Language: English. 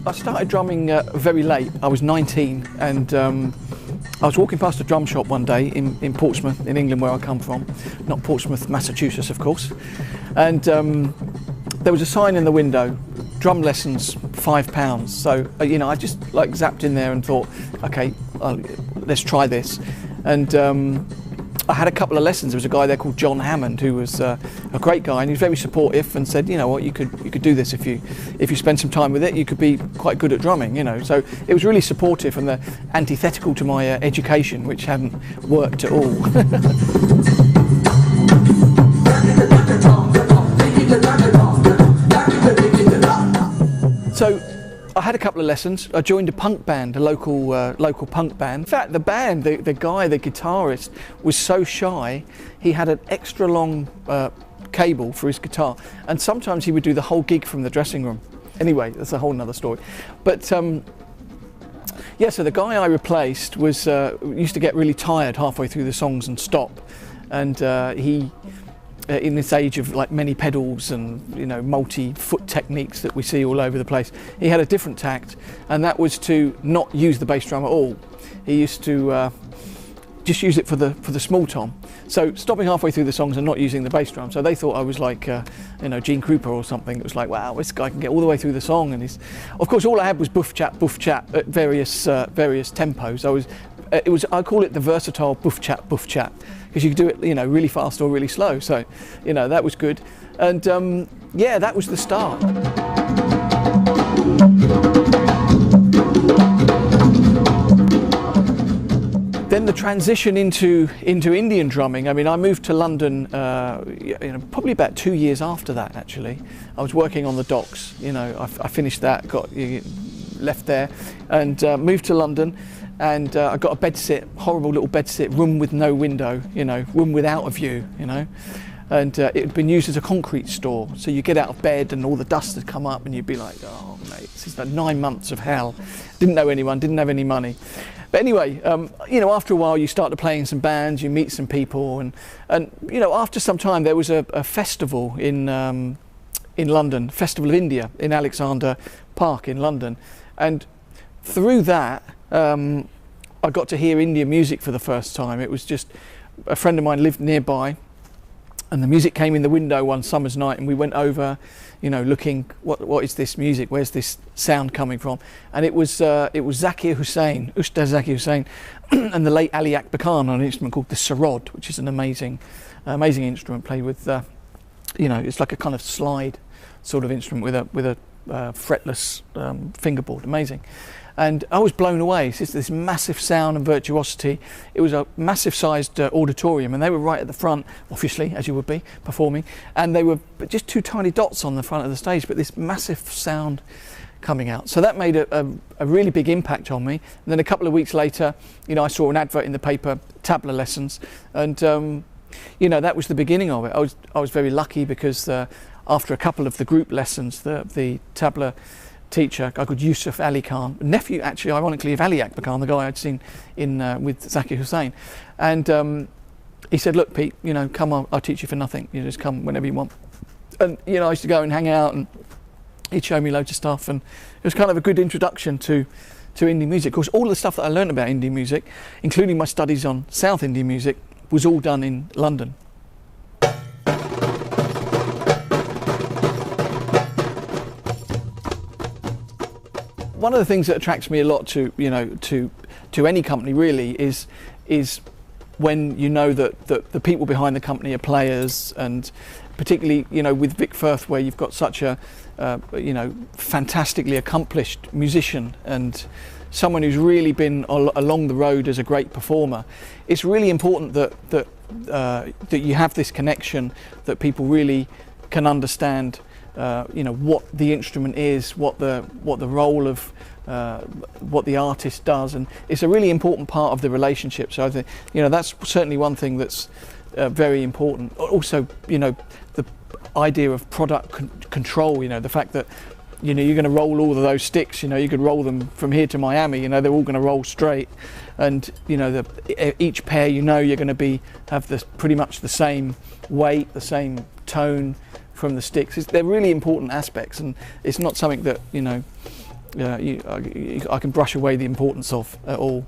I started drumming very late. I was 19, and I was walking past a drum shop one day in Portsmouth, in England, where I come from. Not Portsmouth, Massachusetts, of course. And there was a sign in the window, drum lessons, £5. So, I just zapped in there and thought, okay, let's try this. And I had a couple of lessons. There was a guy there called John Hammond, who was a great guy, and he was very supportive and said, you know what, you could do this if you spend some time with it. You could be quite good at drumming, So it was really supportive and antithetical to my education, which hadn't worked at all. So I had a couple of lessons. I joined a punk band, a local punk band. In fact, the band, the guitarist, was so shy, he had an extra long cable for his guitar, and sometimes he would do the whole gig from the dressing room. Anyway, that's a whole nother story. But yeah, so the guy I replaced used to get really tired halfway through the songs and stop, and he, in this age of many pedals and multi-foot techniques that we see all over the place, he had a different tact, and that was to not use the bass drum at all. He used to just use it for the small tom. So stopping halfway through the songs and not using the bass drum. So they thought I was like Gene Krupa or something. It was like, wow, this guy can get all the way through the song. And of course, all I had was buff chat at various tempos. I call it the versatile buff chat, because you could do it, really fast or really slow. So, that was good. And yeah, that was the start. Then the transition into Indian drumming. I mean, I moved to London, probably about 2 years after that. Actually, I was working on the docks. I finished that, left there, and moved to London. And I got a bedsit, horrible little bedsit, room with no window, room without a view, And it had been used as a concrete store. So you get out of bed and all the dust had come up and you'd be like, oh mate, this is like 9 months of hell. Didn't know anyone, didn't have any money. But anyway, after a while you start to play in some bands, you meet some people, and after some time there was a festival in London, Festival of India in Alexander Park in London. And through that, I got to hear Indian music for the first time. It was just, a friend of mine lived nearby, and the music came in the window one summer's night, and we went over, looking, what is this music? Where's this sound coming from? And it was Zakir Hussain, Ustad Zakir Hussain, and the late Ali Akbar Khan on an instrument called the sarod, which is an amazing instrument played with, it's like a kind of slide sort of instrument with a fretless fingerboard. Amazing. And I was blown away. It's this massive sound and virtuosity. It was a massive sized auditorium, and they were right at the front, obviously, as you would be, performing. And they were just two tiny dots on the front of the stage, but this massive sound coming out. So that made a really big impact on me. And then a couple of weeks later, I saw an advert in the paper, tabla lessons. And, that was the beginning of it. I was very lucky because after a couple of the group lessons, the tabla teacher, a guy called Yusuf Ali Khan, nephew actually ironically of Ali Akbar Khan, the guy I'd seen with Zakir Hussain, and he said, look Pete, come on, I'll teach you for nothing, you just come whenever you want. And I used to go and hang out, and he'd show me loads of stuff, and it was kind of a good introduction to Indian music. Of course, all the stuff that I learned about Indian music, including my studies on South Indian music, was all done in London. One of the things that attracts me a lot to any company really is when that the people behind the company are players, and particularly with Vic Firth, where you've got such a fantastically accomplished musician and someone who's really been along the road as a great performer. It's really important that you have this connection, that people really can understand what the instrument is, what the role of what the artist does, and it's a really important part of the relationship. So I think that's certainly one thing that's very important. Also, the idea of product control. The fact that you're going to roll all of those sticks. You could roll them from here to Miami. They're all going to roll straight, and each pair you're going to have pretty much the same weight, the same tone from the sticks. They're really important aspects, and it's not something that I can brush away the importance of at all.